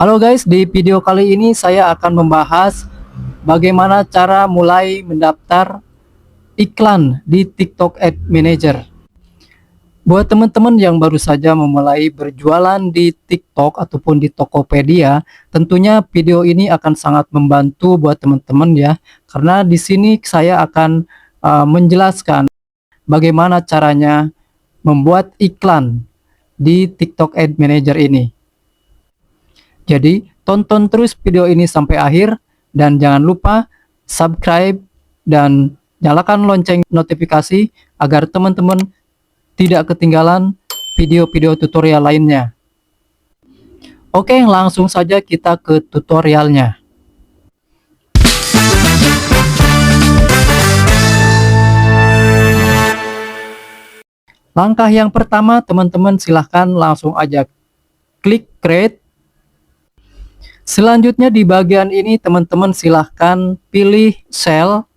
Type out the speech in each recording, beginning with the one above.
Halo guys, di video kali ini saya akan membahas bagaimana cara mulai mendaftar iklan di TikTok Ad Manager. Buat teman-teman yang baru saja memulai berjualan di TikTok ataupun di Tokopedia, tentunya video ini akan sangat membantu buat teman-teman ya, karena di sini saya akan menjelaskan bagaimana caranya membuat iklan di TikTok Ad Manager ini. Jadi, tonton terus video ini sampai akhir dan jangan lupa subscribe dan nyalakan lonceng notifikasi agar teman-teman tidak ketinggalan video-video tutorial lainnya. Oke, langsung saja kita ke tutorialnya. Langkah yang pertama, teman-teman silahkan langsung aja klik create. Selanjutnya di bagian ini teman-teman silahkan pilih sell.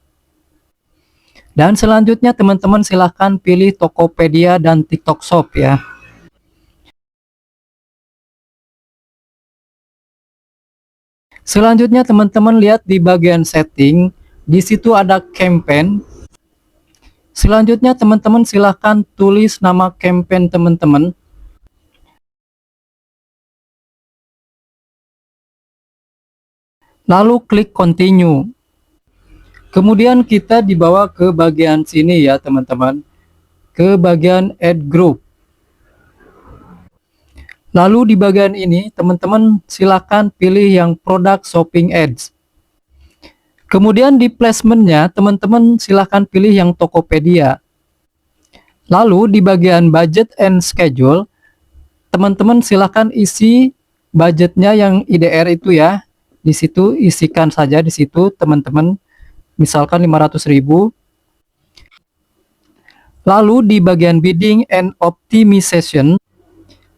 Dan selanjutnya teman-teman silahkan pilih Tokopedia dan TikTok Shop ya. Selanjutnya teman-teman lihat di bagian setting, di situ ada campaign. Selanjutnya teman-teman silahkan tulis nama campaign teman-teman. Lalu klik continue. Kemudian kita dibawa ke bagian sini ya teman-teman, ke bagian add group. Lalu di bagian ini teman-teman silakan pilih yang product shopping ads. Kemudian di placementnya teman-teman silakan pilih yang Tokopedia. Lalu di bagian budget and schedule, teman-teman silakan isi budgetnya yang IDR itu ya. Di situ isikan saja di situ teman-teman, misalkan 500.000. Lalu di bagian bidding and optimization,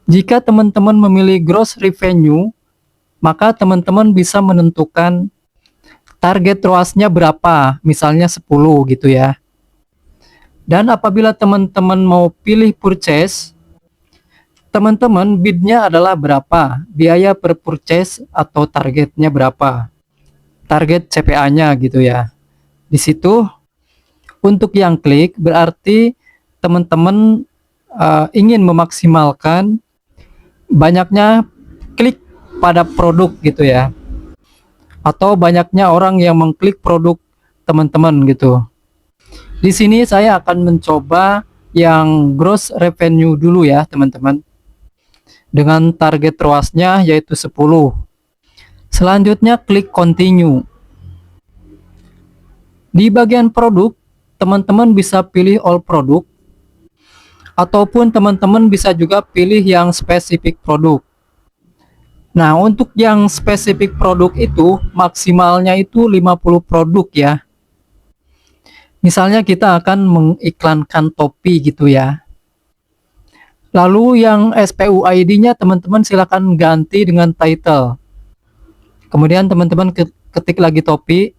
jika teman-teman memilih gross revenue, maka teman-teman bisa menentukan target ROAS-nya berapa, misalnya 10 gitu ya. Dan apabila teman-teman mau pilih purchase, teman-teman bidnya adalah berapa, biaya per purchase atau targetnya berapa, target CPA-nya gitu ya. Di situ untuk yang klik berarti teman-teman ingin memaksimalkan banyaknya klik pada produk gitu ya, atau banyaknya orang yang mengklik produk teman-teman gitu. Di sini saya akan mencoba yang gross revenue dulu ya teman-teman, dengan target ROAS-nya yaitu 10. Selanjutnya klik continue. Di bagian produk, teman-teman bisa pilih all produk, ataupun teman-teman bisa juga pilih yang spesifik produk. Nah, untuk yang spesifik produk itu maksimalnya itu 50 produk ya. Misalnya kita akan mengiklankan topi gitu ya. Lalu yang SPU ID-nya teman-teman silakan ganti dengan title. Kemudian teman-teman ketik lagi topi.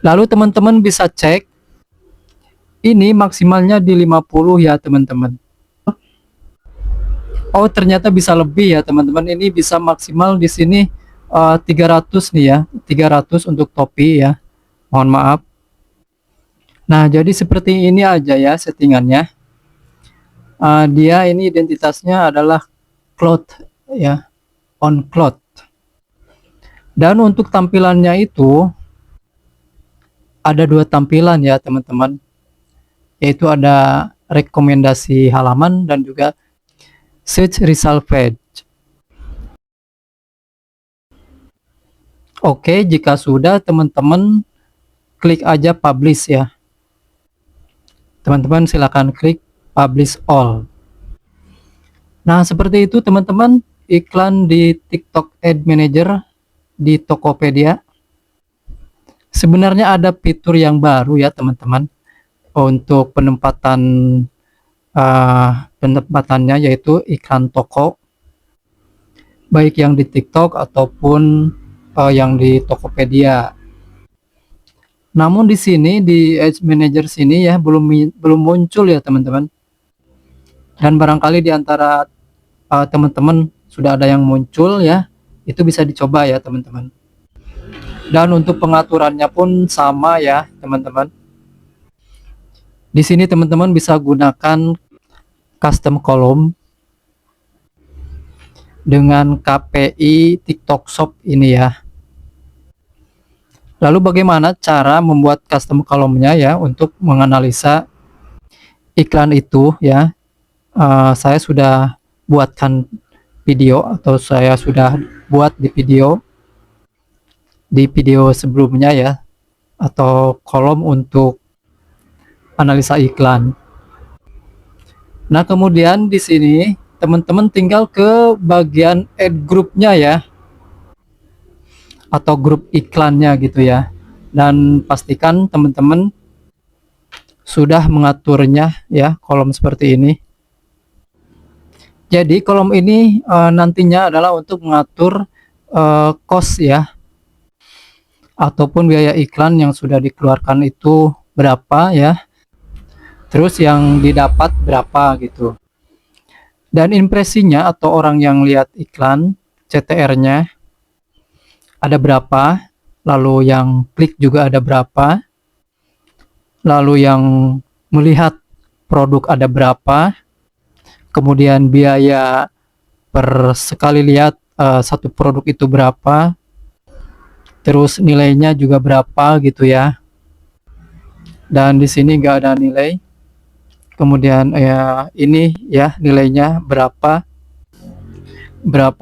Lalu teman-teman bisa cek. Ini maksimalnya di 50 ya teman-teman. Oh, ternyata bisa lebih ya teman-teman. Ini bisa maksimal di sini 300 nih ya. 300 untuk topi ya. Mohon maaf. Nah, jadi seperti ini aja ya settingannya. Dia ini identitasnya adalah cloud ya, on cloud. Dan untuk tampilannya itu ada dua tampilan ya teman-teman, yaitu ada rekomendasi halaman dan juga search result page. Oke, jika sudah teman-teman klik aja publish ya. Teman-teman silakan klik publish all. Nah, seperti itu teman-teman iklan di TikTok Ad Manager di Tokopedia. Sebenarnya ada fitur yang baru ya teman-teman untuk penempatannya, yaitu iklan toko, baik yang di TikTok ataupun yang di Tokopedia. Namun di sini di Ad Manager sini ya belum muncul ya teman-teman. Dan barangkali di antara teman-teman sudah ada yang muncul ya. Itu bisa dicoba ya teman-teman. Dan untuk pengaturannya pun sama ya teman-teman. Di sini teman-teman bisa gunakan custom column dengan KPI TikTok Shop ini ya. Lalu bagaimana cara membuat custom column-nya ya untuk menganalisa iklan itu ya. Saya sudah buatkan video atau saya sudah buat di video sebelumnya ya, atau kolom untuk analisa iklan. Nah, kemudian di sini teman-teman tinggal ke bagian add grupnya ya, atau grup iklannya gitu ya. Dan pastikan teman-teman sudah mengaturnya ya, kolom seperti ini. Jadi kolom ini nantinya adalah untuk mengatur cost ya, ataupun biaya iklan yang sudah dikeluarkan itu berapa ya, terus yang didapat berapa gitu, dan impresinya atau orang yang lihat iklan CTR-nya ada berapa, lalu yang klik juga ada berapa, lalu yang melihat produk ada berapa, kemudian biaya per sekali lihat satu produk itu berapa, terus nilainya juga berapa gitu ya. Dan di sini nggak ada nilai. Kemudian ya ini ya nilainya berapa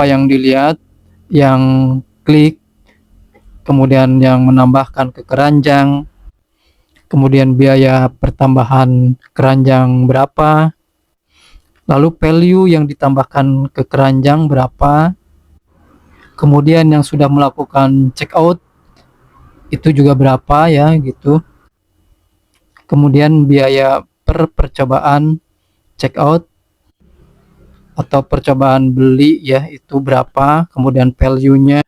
yang dilihat, yang klik, kemudian yang menambahkan ke keranjang, kemudian biaya pertambahan keranjang berapa, lalu value yang ditambahkan ke keranjang berapa, kemudian yang sudah melakukan checkout itu juga berapa ya gitu, kemudian biaya per percobaan checkout atau percobaan beli ya itu berapa, kemudian value-nya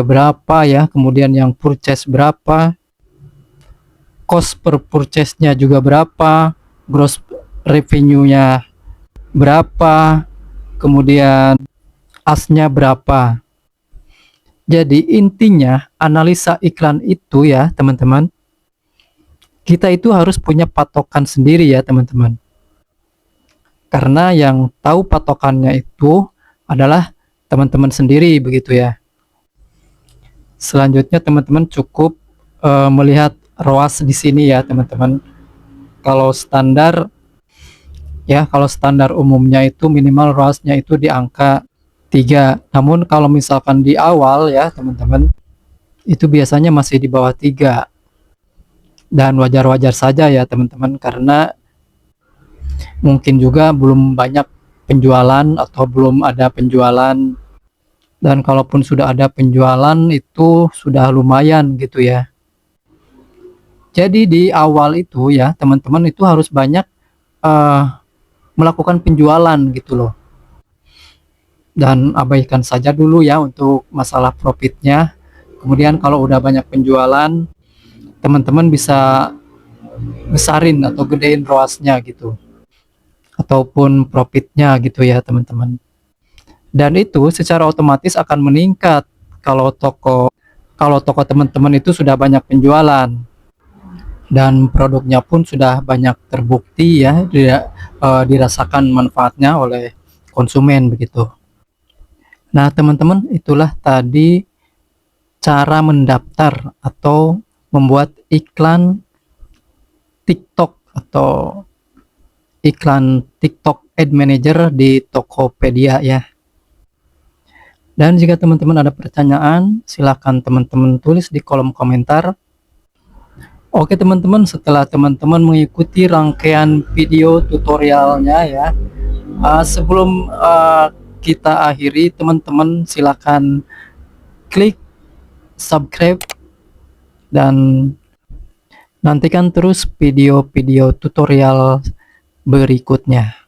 berapa ya, kemudian yang purchase berapa, cost per purchase-nya juga berapa, gross revenue-nya berapa, kemudian as-nya berapa. Jadi intinya analisa iklan itu ya teman-teman, kita itu harus punya patokan sendiri ya teman-teman. Karena yang tahu patokannya itu adalah teman-teman sendiri begitu ya. Selanjutnya teman-teman cukup melihat ROAS di sini ya teman-teman. Kalau standar umumnya itu minimal ROAS-nya itu di angka 3. Namun kalau misalkan di awal ya teman-teman, itu biasanya masih di bawah 3. Dan wajar-wajar saja ya teman-teman, karena mungkin juga belum banyak penjualan atau belum ada penjualan. Dan kalaupun sudah ada penjualan itu sudah lumayan gitu ya. Jadi di awal itu ya teman-teman itu harus banyak melakukan penjualan gitu loh. Dan abaikan saja dulu ya untuk masalah profitnya. Kemudian kalau udah banyak penjualan, teman-teman bisa besarin atau gedein ROAS-nya gitu, ataupun profitnya gitu ya teman-teman. Dan itu secara otomatis akan meningkat kalau toko teman-teman itu sudah banyak penjualan dan produknya pun sudah banyak terbukti ya dirasakan manfaatnya oleh konsumen begitu. Nah teman-teman, itulah tadi cara mendaftar atau membuat iklan TikTok atau iklan TikTok Ad Manager di Tokopedia ya. Dan jika teman-teman ada pertanyaan, silakan teman-teman tulis di kolom komentar. Oke teman-teman, setelah teman-teman mengikuti rangkaian video tutorialnya ya, sebelum kita akhiri, teman-teman silakan klik subscribe dan nantikan terus video-video tutorial berikutnya.